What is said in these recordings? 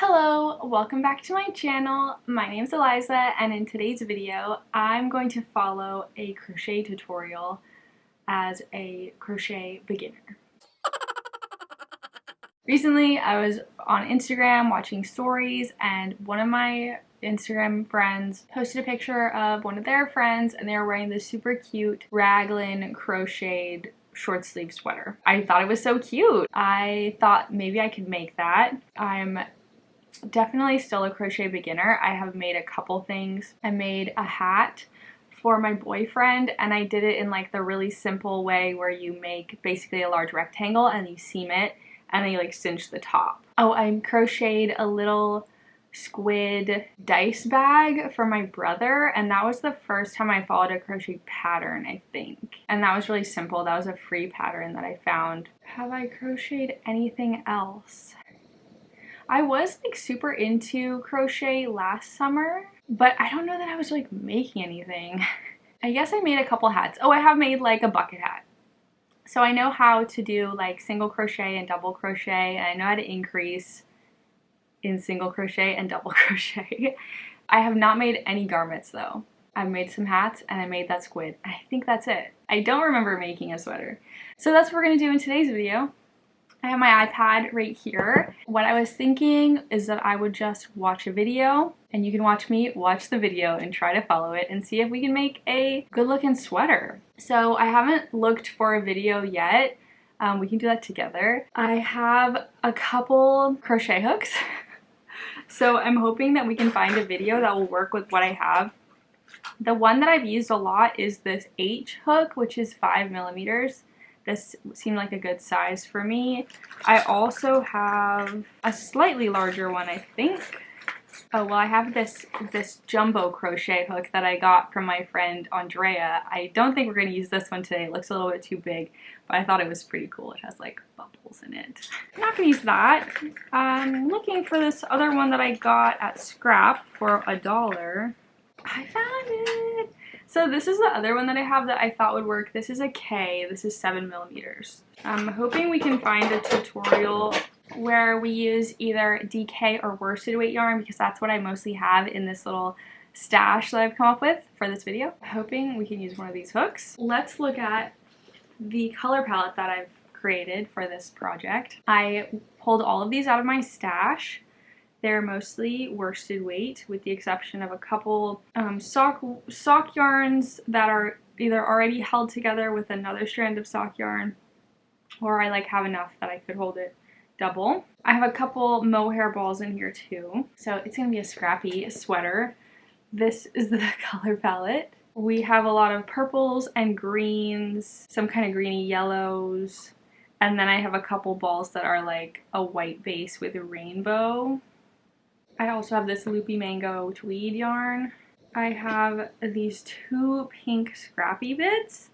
Hello, welcome back to my channel. My name's Eliza, and in today's video I'm going to follow a crochet tutorial as a crochet beginner. Recently I was on Instagram watching stories, and one of my Instagram friends posted a picture of one of their friends, and they were wearing this super cute raglan crocheted short sleeve sweater. I thought it was so cute. I thought maybe I could make that. I'm definitely still a crochet beginner. I have made a couple things. I made a hat for my boyfriend, and I did it in like the really simple way where you make basically a large rectangle and you seam it and then you like cinch the top. Oh, I crocheted a little squid dice bag for my brother, and that was the first time I followed a crochet pattern, I think. And that was really simple. That was a free pattern that I found. Have I crocheted anything else? I was like super into crochet last summer, but I don't know that I was like making anything. I guess I made a couple hats. Oh, I have made like a bucket hat. So I know how to do like single crochet and double crochet, and I know how to increase in single crochet and double crochet. I have not made any garments though. I've made some hats and I made that squid. I think that's it. I don't remember making a sweater. So that's what we're gonna do in today's video. I have my iPad right here. What I was thinking is that I would just watch a video, and you can watch me watch the video and try to follow it and see if we can make a good looking sweater. So I haven't looked for a video yet. We can do that together. I have a couple crochet hooks. So I'm hoping that we can find a video that will work with what I have. The one that I've used a lot is this H hook, which is 5 millimeters. This seemed like a good size for me. I also have a slightly larger one, I think. Oh, well, I have this jumbo crochet hook that I got from my friend Andrea. I don't think we're going to use this one today. It looks a little bit too big, but I thought it was pretty cool. It has like bubbles in it. I'm not going to use that. I'm looking for this other one that I got at Scrap for $1. I found it! So this is the other one that I have that I thought would work. This is a K. This is 7 millimeters. I'm hoping we can find a tutorial where we use either DK or worsted weight yarn, because that's what I mostly have in this little stash that I've come up with for this video. Hoping we can use one of these hooks. Let's look at the color palette that I've created for this project. I pulled all of these out of my stash. They're mostly worsted weight, with the exception of a couple sock yarns that are either already held together with another strand of sock yarn, or I like have enough that I could hold it double. I have a couple mohair balls in here too, so it's gonna be a scrappy sweater. This is the color palette. We have a lot of purples and greens, some kind of greeny yellows, and then I have a couple balls that are like a white base with a rainbow. I also have this Loopy Mango tweed yarn. I have these two pink scrappy bits,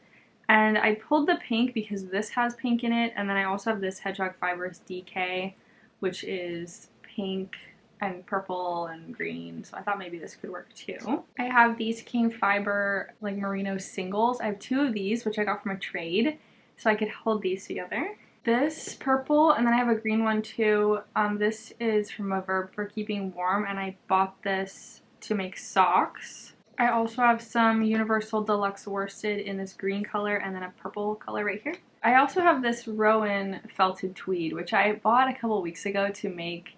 and I pulled the pink because this has pink in it, and then I also have this Hedgehog Fibers DK, which is pink and purple and green, so I thought maybe this could work too. I have these King Fiber like merino singles. I have two of these, which I got from a trade, so I could hold these together. This purple, and then I have a green one too. This is from a Verb for Keeping Warm, and I bought this to make socks. I also have some Universal Deluxe worsted in this green color, and then a purple color right here. I also have this Rowan felted tweed, which I bought a couple weeks ago to make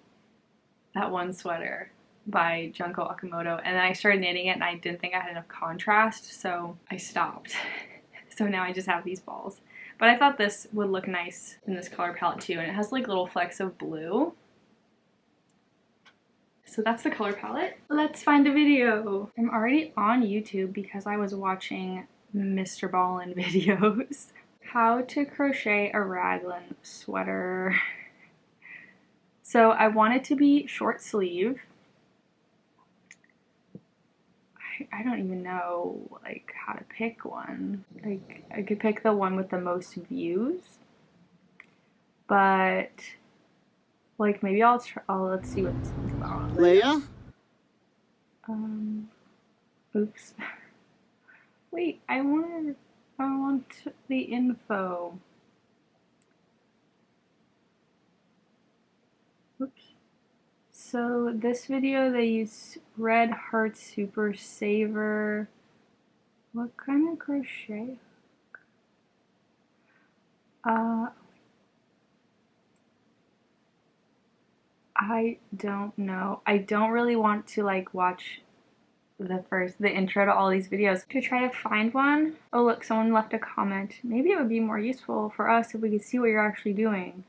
that one sweater by Junko Okamoto, and then I started knitting it and I didn't think I had enough contrast, so I stopped. So now I just have these balls. But I thought this would look nice in this color palette too, and it has like little flecks of blue. So that's the color palette. Let's find a video. I'm already on YouTube because I was watching Mr. Ballin videos. How to crochet a raglan sweater. So I want it to be short sleeve. I don't even know like how to pick one. Like I could pick the one with the most views, but like maybe I'll try. Let's see what this one's about. Leia? Oops. Wait, I want the info. Oops. So this video they use Red Heart Super Saver. What kind of crochet? I don't know. I don't really want to like watch the intro to all these videos to try to find one. Oh look, someone left a comment. Maybe it would be more useful for us if we could see what you're actually doing.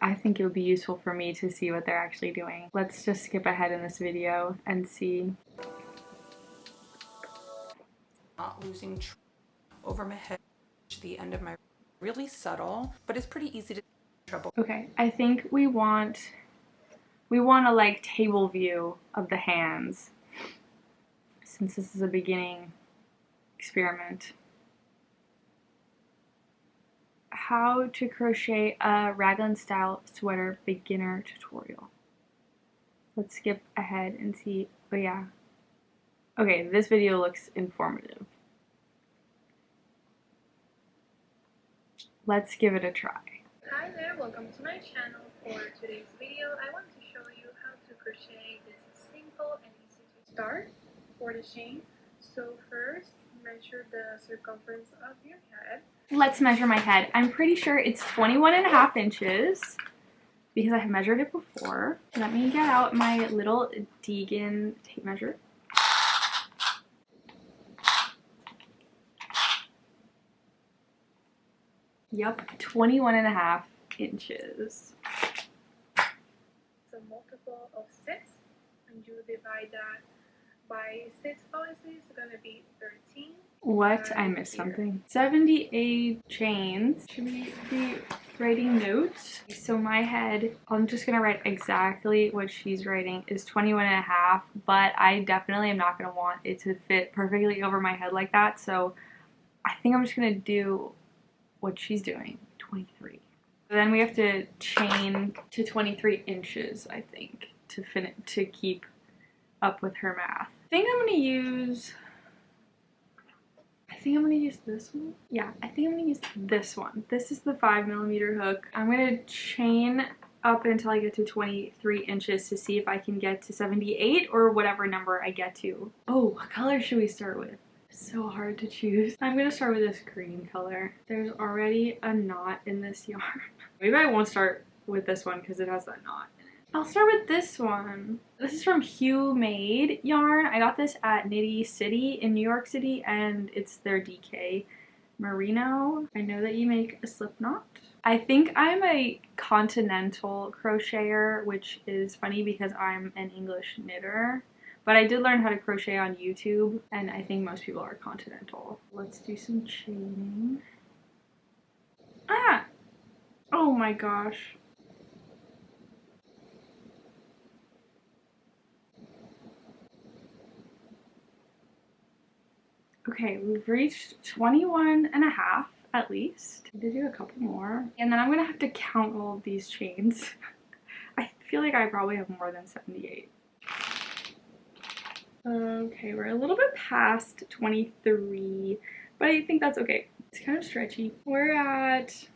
I think it would be useful for me to see what they're actually doing. Let's just skip ahead in this video and see. Not losing over my head to the end of my really subtle, but it's pretty easy to trouble. Okay, I think we want a like table view of the hands, since this is a beginning experiment. How to crochet a raglan style sweater beginner tutorial. Let's skip ahead and see. Oh yeah. Okay, this video looks informative. Let's give it a try. Hi there, welcome to my channel. For today's video, I want to show you how to crochet this simple and easy to start for the chain. So first, measure the circumference of your head. Let's measure my head. I'm pretty sure it's 21.5 inches because I have measured it before. Let me get out my little Deegan tape measure. Yep, 21.5 inches. So multiple of 6, and you divide that by 6 obviously it's gonna be 13. What? I missed something. 78 chains. Should we be writing notes? So my head, I'm just gonna write exactly what she's writing, is 21.5, but I definitely am not gonna want it to fit perfectly over my head like that, so I think I'm just gonna do what she's doing, 23. Then we have to chain to 23 inches, I think, to keep up with her math. I think I'm gonna use this one. Yeah, I think I'm gonna use this one. This is the 5mm hook. I'm gonna chain up until I get to 23 inches to see if I can get to 78 or whatever number I get to. Oh, what color should we start with? So hard to choose. I'm gonna start with this green color. There's already a knot in this yarn. Maybe I won't start with this one because it has that knot in it. I'll start with this one. This is from Hue Made yarn. I got this at Knitty City in New York City, and it's their DK Merino. I know that you make a slip knot. I think I'm a continental crocheter, which is funny because I'm an English knitter. But I did learn how to crochet on YouTube, and I think most people are continental. Let's do some chaining. Ah! Oh my gosh. Okay, we've reached 21.5 at least. I'm gonna do a couple more. And then I'm gonna have to count all of these chains. I feel like I probably have more than 78. Okay, we're a little bit past 23, but I think that's okay. It's kind of stretchy. We're at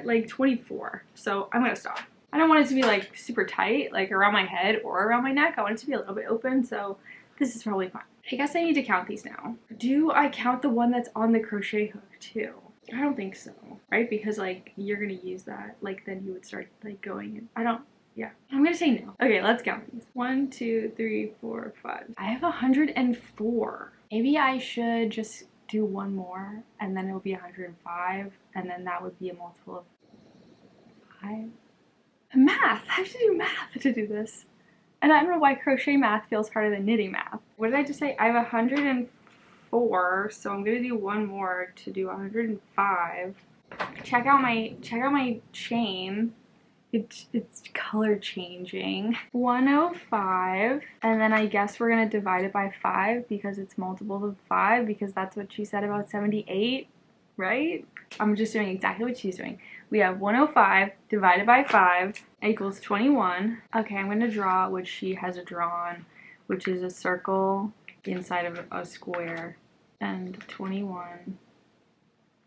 like 24, so I'm gonna stop. I don't want it to be like super tight, like around my head or around my neck. I want it to be a little bit open, so this is probably fine. I guess I need to count these now. Do I count the one that's on the crochet hook too? I don't think so, right? Because like you're gonna use that, like then you would start like going in. Yeah, I'm gonna say no. Okay, let's count these. 1, 2, 3, 4, 5. I have 104. Maybe I should just do one more and then it'll be 105, and then that would be a multiple of 5. Math! I have to do math to do this. And I don't know why crochet math feels harder than knitting math. What did I just say? I have 104, so I'm gonna do one more to do 105. Check out my chain. It's color changing. 105, and then I guess we're gonna divide it by 5 because it's multiples of 5, because that's what she said about 78, right? I'm just doing exactly what she's doing. We have 105 divided by 5 equals 21. Okay, I'm gonna draw what she has drawn, which is a circle inside of a square, and 21,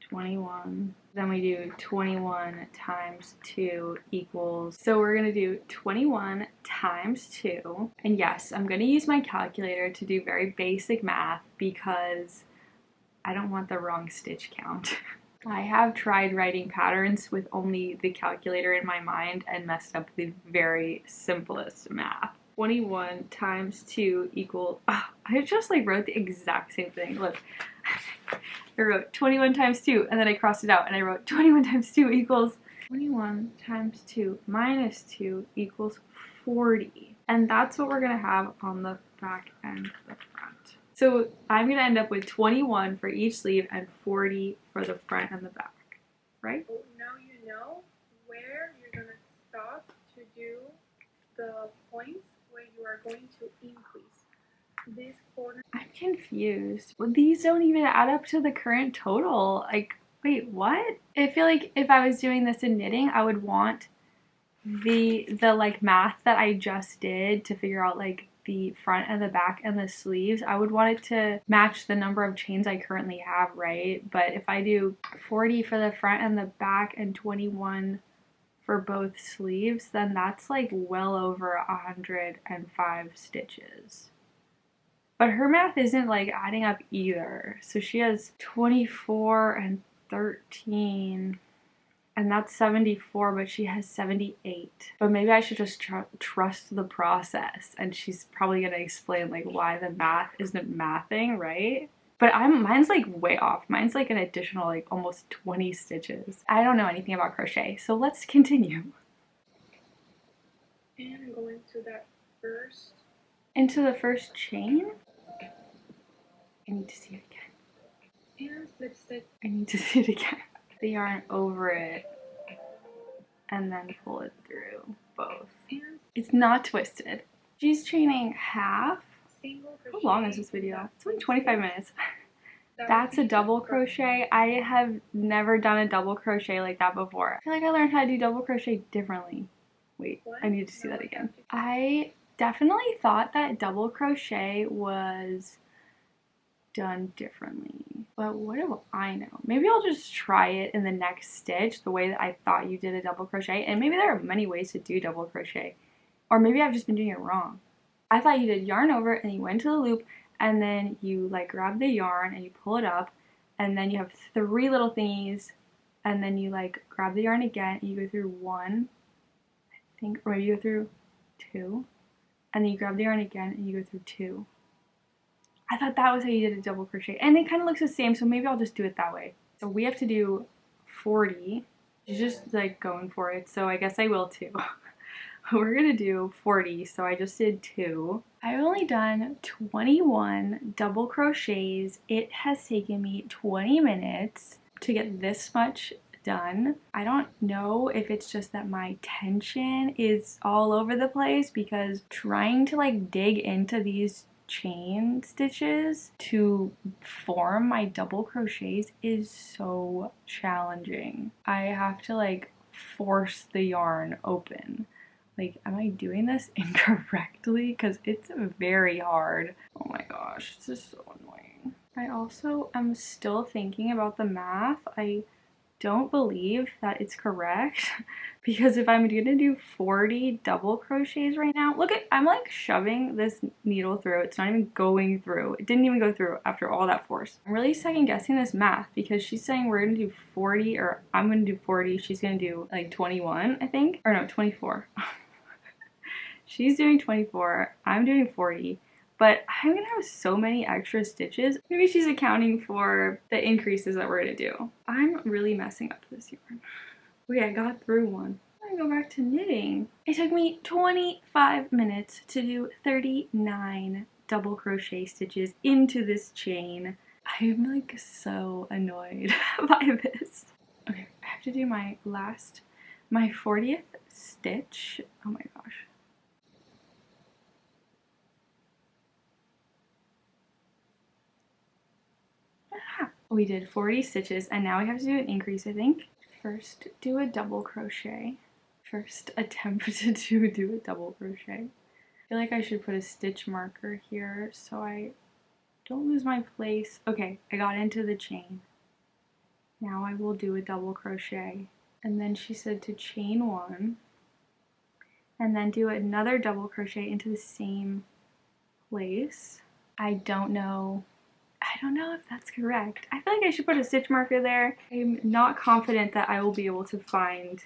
21. Then we do 21 times 2 equals, so we're gonna do 21 times 2. And yes, I'm gonna use my calculator to do very basic math because I don't want the wrong stitch count. I have tried writing patterns with only the calculator in my mind and messed up the very simplest math. 21 times 2 equals, I just like wrote the exact same thing. Look, I wrote 21 times 2 and then I crossed it out and I wrote 21 times 2 equals 21 times 2 minus 2 equals 40. And that's what we're gonna have on the back and the front. So I'm gonna end up with 21 for each sleeve and 40 for the front and the back, right? So now you know where you're gonna stop to do the points where you are going to increase. This corner. I'm confused. Well, these don't even add up to the current total. Like, wait, what? I feel like if I was doing this in knitting, I would want the like math that I just did to figure out like the front and the back and the sleeves. I would want it to match the number of chains I currently have, right? But if I do 40 for the front and the back and 21 for both sleeves, then that's like well over 105 stitches. But her math isn't like adding up either. So she has 24 and 13, and that's 74, but she has 78. But maybe I should just trust the process, and she's probably gonna explain like why the math isn't mathing, right? But mine's like way off. Mine's like an additional like almost 20 stitches. I don't know anything about crochet, so let's continue. And go into that first. Into the first chain? I need to see it again. And slip stitch. I need to see it again. The yarn over it and then pull it through both. And it's not twisted. She's chaining half. Single How long is this video? It's only 25 minutes. That's a double crochet. I have never done a double crochet like that before. I feel like I learned how to do double crochet differently. Wait, I need to see that again. I definitely thought that double crochet was done differently, but what do I know? Maybe I'll just try it in the next stitch the way that I thought you did a double crochet, and maybe there are many ways to do double crochet, or maybe I've just been doing it wrong. I thought you did yarn over and you went to the loop and then you like grab the yarn and you pull it up and then you have 3 little thingies and then you like grab the yarn again and you go through 1, I think, or maybe you go through 2, and then you grab the yarn again and you go through 2. I thought that was how you did a double crochet, and it kind of looks the same, so maybe I'll just do it that way. So we have to do 40. She's just like going for it, so I guess I will too. We're gonna do 40, so I just did 2. I've only done 21 double crochets. It has taken me 20 minutes to get this much done. I don't know if it's just that my tension is all over the place because trying to like dig into these chain stitches to form my double crochets is so challenging. I have to like force the yarn open. Like, am I doing this incorrectly? Because it's very hard. Oh my gosh, this is so annoying. I also am still thinking about the math. I don't believe that it's correct because if I'm gonna do 40 double crochets right now, look at, I'm like shoving this needle through. It's not even going through. It didn't even go through after all that force. I'm really second guessing this math because she's saying we're gonna do 40, or I'm gonna do 40. She's gonna do like 21, I think, or no, 24. She's doing 24, I'm doing 40, but I'm gonna have so many extra stitches. Maybe she's accounting for the increases that we're gonna do. I'm really messing up this yarn. Okay, I got through one. I'm gonna go back to knitting. It took me 25 minutes to do 39 double crochet stitches into this chain. I'm like so annoyed by this. Okay, I have to do my 40th stitch. Oh my gosh. We did 40 stitches and now we have to do an increase, I think. First, do a double crochet. First attempt to do a double crochet. I feel like I should put a stitch marker here so I don't lose my place. Okay, I got into the chain. Now I will do a double crochet. And then she said to chain 1 and then do another double crochet into the same place. I don't know if that's correct. I feel like I should put a stitch marker there. I'm not confident that I will be able to find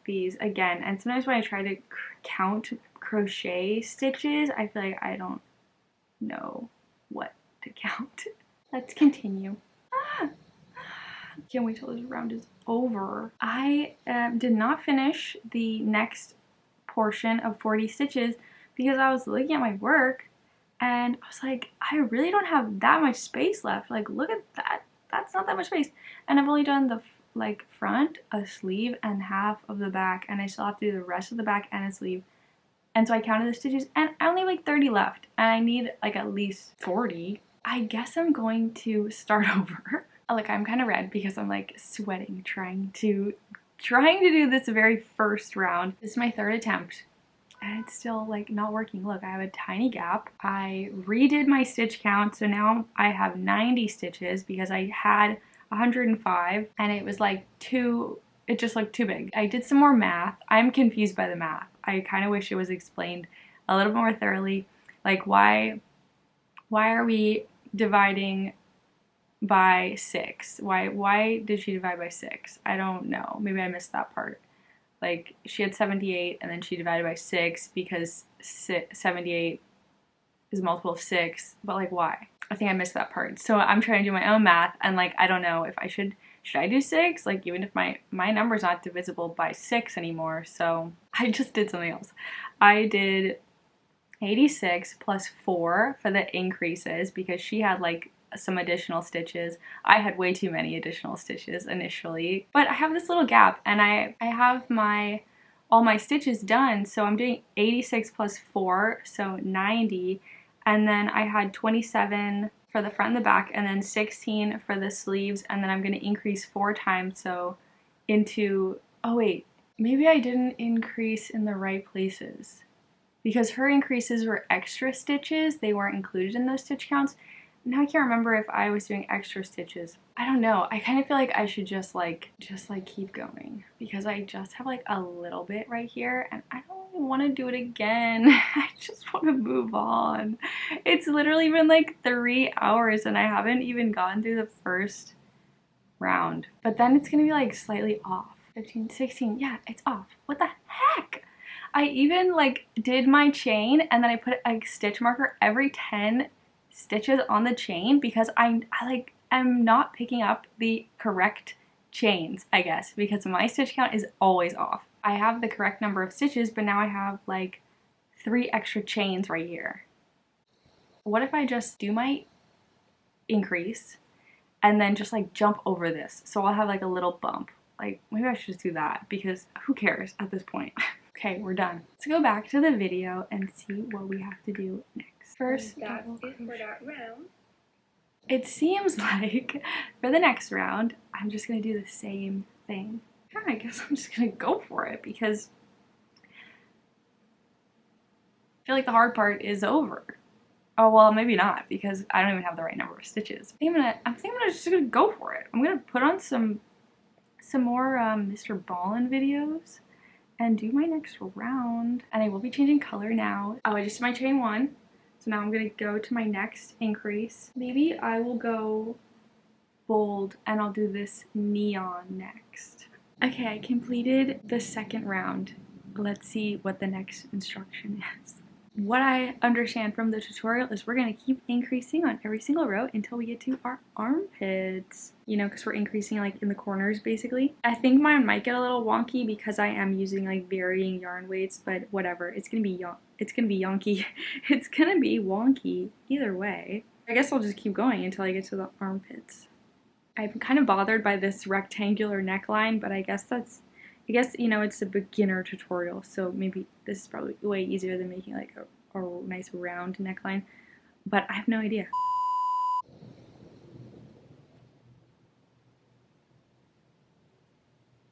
these again. And sometimes when I try to count crochet stitches, I feel like I don't know what to count. Let's continue. Can't wait till this round is over. I did not finish the next portion of 40 stitches because I was looking at my work and I was like, I really don't have that much space left. Like, look at that. That's not that much space. And I've only done the front, a sleeve, and half of the back, and I still have to do the rest of the back and a sleeve. And so I counted the stitches and I only have like 30 left and I need like at least 40. I guess I'm going to start over. Like, I'm kind of red because I'm like sweating trying to do this very first round. This is my 3rd attempt and it's still like not working. Look, I have a tiny gap. I redid my stitch count, so now I have 90 stitches because I had 105 and it was like it just looked too big. I did some more math. I'm confused by the math. I kind of wish it was explained a little more thoroughly. Like, why are we dividing by 6? Why did she divide by 6? I don't know. Maybe I missed that part. Like, she had 78 and then she divided by 6 because 78 is a multiple of 6, but like, why? I think I missed that part. So I'm trying to do my own math and like, I don't know if I should I do 6? Like, even if my number's not divisible by 6 anymore. So I just did something else. I did 86 plus 4 for the increases because she had like some additional stitches. I had way too many additional stitches initially, but I have this little gap and I have all my stitches done, so I'm doing 86 plus 4, so 90, and then I had 27 for the front and the back, and then 16 for the sleeves, and then I'm going to increase 4 times, so into, oh wait, maybe I didn't increase in the right places because her increases were extra stitches. They weren't included in those stitch counts. Now I can't remember if I was doing extra stitches. I don't know. I kind of feel like I should just keep going because I just have like a little bit right here and I don't really want to do it again. I just want to move on. It's literally been like 3 hours and I haven't even gotten through the first round. But then it's going to be like slightly off. 15, 16, yeah, it's off. What the heck? I even like did my chain and then I put a stitch marker every 10 stitches on the chain because I'm not picking up the correct chains, I guess, because my stitch count is always off. I have the correct number of stitches, but now I have like 3 extra chains right here. What if I just do my increase and then just like jump over this? So I'll have like a little bump. Like, maybe I should just do that because who cares at this point? Okay, we're done. Let's go back to the video and see what we have to do next. First, that's it for that round. It seems like for the next round, I'm just gonna do the same thing. Yeah, I guess I'm just gonna go for it because I feel like the hard part is over. Oh, well, maybe not because I don't even have the right number of stitches. I'm thinking I'm just gonna go for it. I'm gonna put on some more Mr. Ballin videos and do my next round. And I will be changing color now. Oh, I just did my chain 1. So now I'm gonna go to my next increase. Maybe I will go bold and I'll do this neon next. Okay, I completed the second round. Let's see what the next instruction is. What I understand from the tutorial is we're gonna keep increasing on every single row until we get to our armpits. You know, because we're increasing like in the corners basically. I think mine might get a little wonky because I am using like varying yarn weights, but whatever. It's gonna be yonky. It's gonna be wonky either way. I guess I'll just keep going until I get to the armpits. I'm kind of bothered by this rectangular neckline, but I guess you know, it's a beginner tutorial, so maybe this is probably way easier than making like a nice round neckline, but I have no idea.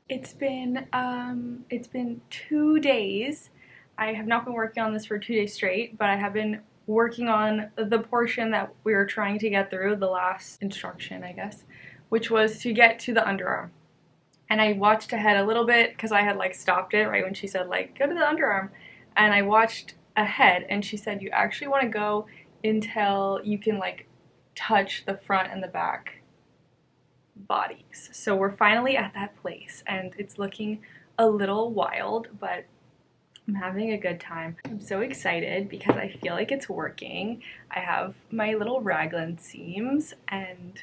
It's been 2 days. I have not been working on this for 2 days straight, but I have been working on the portion that we were trying to get through, the last instruction, I guess, which was to get to the underarm. And I watched ahead a little bit because I had like stopped it right when she said like go to the underarm, and I watched ahead and she said you actually want to go until you can like touch the front and the back bodies. So we're finally at that place and it's looking a little wild, but I'm having a good time. I'm so excited because I feel like it's working. I have my little raglan seams and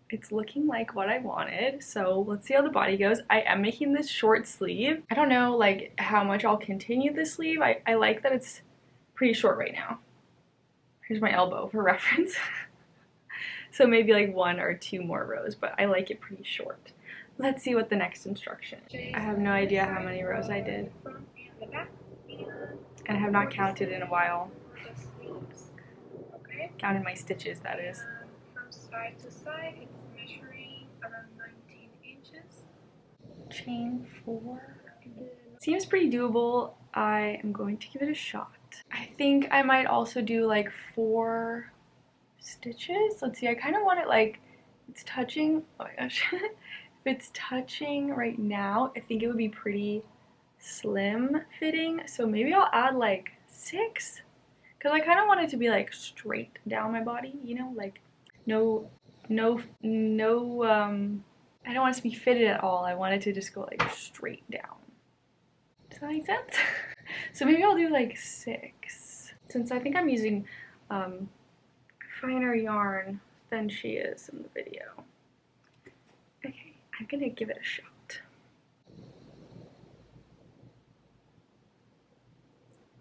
it's looking like what I wanted. So let's see how the body goes. I am making this short sleeve. I don't know like how much I'll continue the sleeve. I like that it's pretty short right now. Here's my elbow for reference. So maybe like 1 or 2 more rows, but I like it pretty short. Let's see what the next instruction is. I have no idea how many rows I did. And I have not counted in a while. Counted my stitches, that is. From side to side, it's measuring around 19 inches. Chain 4. Seems pretty doable. I am going to give it a shot. I think I might also do like 4 stitches. Let's see, I kind of want it like it's touching. Oh my gosh. If it's touching right now, I think it would be pretty slim fitting. So maybe I'll add like 6. Because I kind of want it to be like straight down my body, you know, like no, I don't want it to be fitted at all. I want it to just go like straight down. Does that make sense? So maybe I'll do like 6. Since I think I'm using finer yarn than she is in the video. Okay, I'm gonna give it a shot.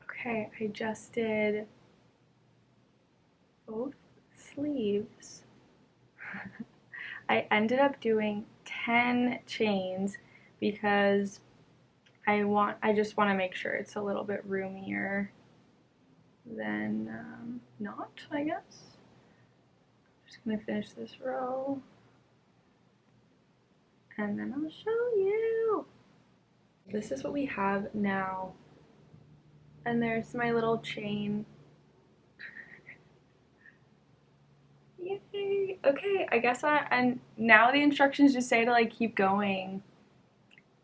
Okay, I just did both sleeves. I ended up doing 10 chains because I just want to make sure it's a little bit roomier than not, I guess. Just gonna finish this row and then I'll show you. This is what we have now. And there's my little chain. Yay! Okay, I guess and now the instructions just say to like keep going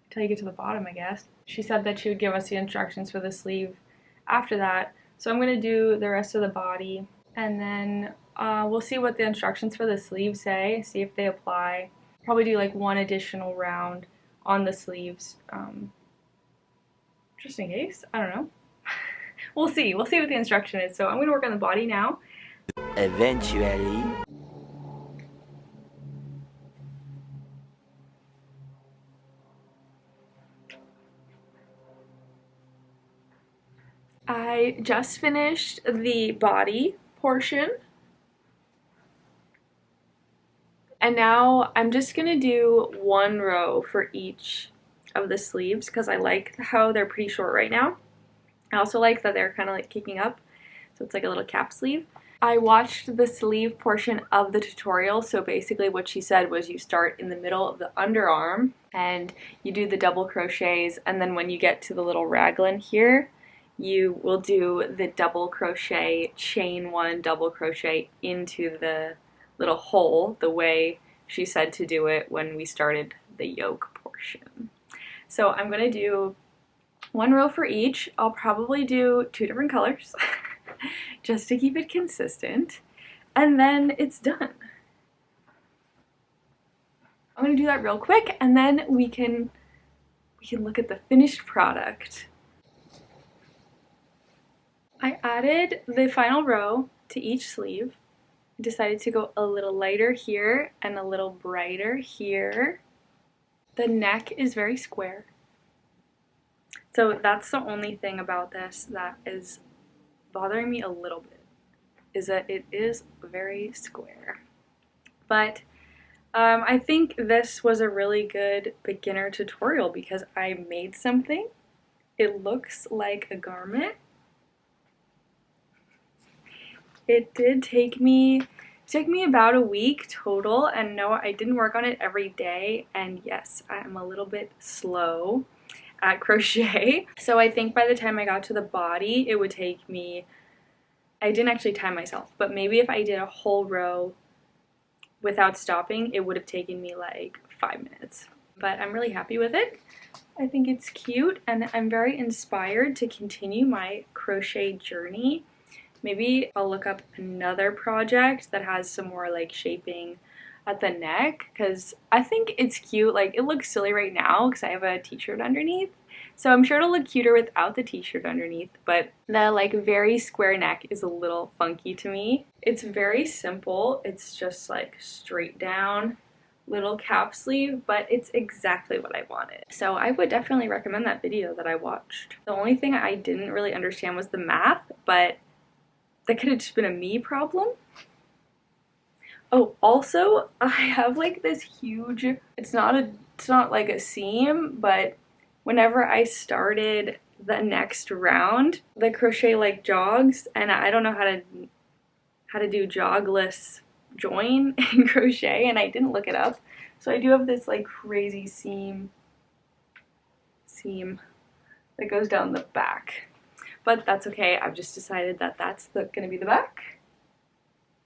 until you get to the bottom, I guess. She said that she would give us the instructions for the sleeve after that. So I'm gonna do the rest of the body and then we'll see what the instructions for the sleeve say, see if they apply. Probably do like 1 additional round on the sleeves, just in case, I don't know. We'll see what the instruction is. So I'm gonna work on the body now. Eventually. I just finished the body portion. And now I'm just gonna do 1 row for each of the sleeves because I like how they're pretty short right now. I also like that they're kind of like kicking up, so it's like a little cap sleeve. I watched the sleeve portion of the tutorial, so basically what she said was you start in the middle of the underarm and you do the double crochets, and then when you get to the little raglan here, you will do the double crochet, chain 1 double crochet into the little hole the way she said to do it when we started the yoke portion. So I'm going to do 1 row for each. I'll probably do 2 different colors just to keep it consistent, and then it's done. I'm going to do that real quick and then we can look at the finished product. I added the final row to each sleeve. I decided to go a little lighter here and a little brighter here. The neck is very square. So that's the only thing about this that is bothering me a little bit, is that it is very square. But I think this was a really good beginner tutorial because I made something. It looks like a garment. It did take me about a week total, and no, I didn't work on it every day, and yes, I'm a little bit slow at crochet. So I think by the time I got to the body, it would take me, I didn't actually time myself, but maybe if I did a whole row without stopping, it would have taken me like 5 minutes. But I'm really happy with it. I think it's cute, and I'm very inspired to continue my crochet journey. Maybe I'll look up another project that has some more like shaping at the neck, because I think it's cute. Like, it looks silly right now because I have a t-shirt underneath, so I'm sure it'll look cuter without the t-shirt underneath, but the like very square neck is a little funky to me. It's very simple. It's just like straight down little cap sleeve, but it's exactly what I wanted. So I would definitely recommend that video that I watched. The only thing I didn't really understand was the math, but that could have just been a me problem. Oh, also, I have like this huge, it's not like a seam, but whenever I started the next round, the crochet like jogs, and I don't know how to do jogless join in crochet, and I didn't look it up. So I do have this like crazy seam that goes down the back. But that's okay, I've just decided that that's gonna be the back.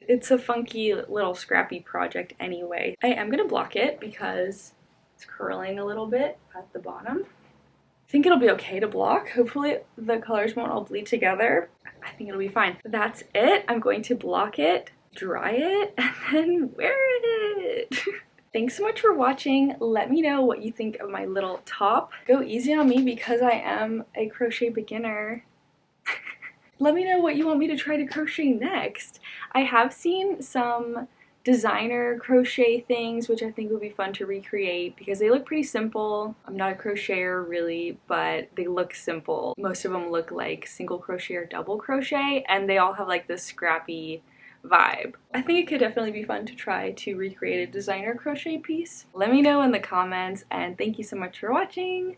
It's a funky little scrappy project anyway. I am gonna block it because it's curling a little bit at the bottom. I think it'll be okay to block. Hopefully the colors won't all bleed together. I think it'll be fine. That's it. I'm going to block it, dry it, and then wear it. Thanks so much for watching. Let me know what you think of my little top. Go easy on me because I am a crochet beginner. Let me know what you want me to try to crochet next. I have seen some designer crochet things, which I think would be fun to recreate because they look pretty simple. I'm not a crocheter really, but they look simple. Most of them look like single crochet or double crochet, and they all have like this scrappy vibe. I think it could definitely be fun to try to recreate a designer crochet piece. Let me know in the comments, and thank you so much for watching.